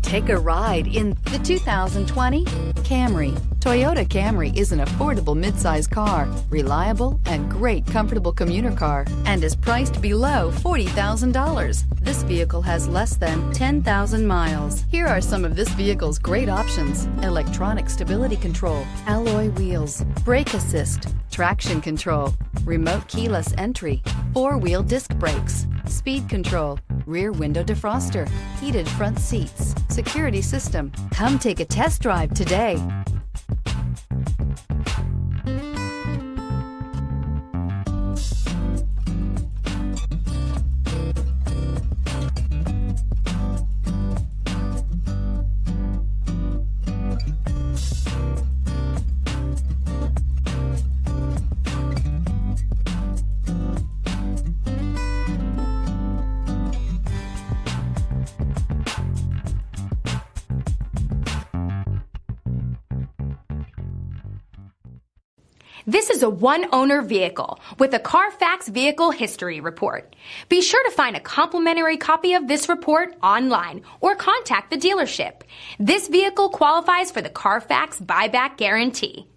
Take a ride in the 2020 Camry. Toyota Camry is an affordable midsize car, reliable and great comfortable commuter car, and is priced below $40,000. This vehicle has less than 10,000 miles. Here are some of this vehicle's great options: electronic stability control, alloy wheels, brake assist, traction control, remote keyless entry, four-wheel disc brakes, speed control, rear window defroster, heated front seats, security system. Come take a test drive today. This is a one-owner vehicle with a Carfax Vehicle History Report. Be sure to find a complimentary copy of this report online or contact the dealership. This vehicle qualifies for the Carfax Buyback Guarantee.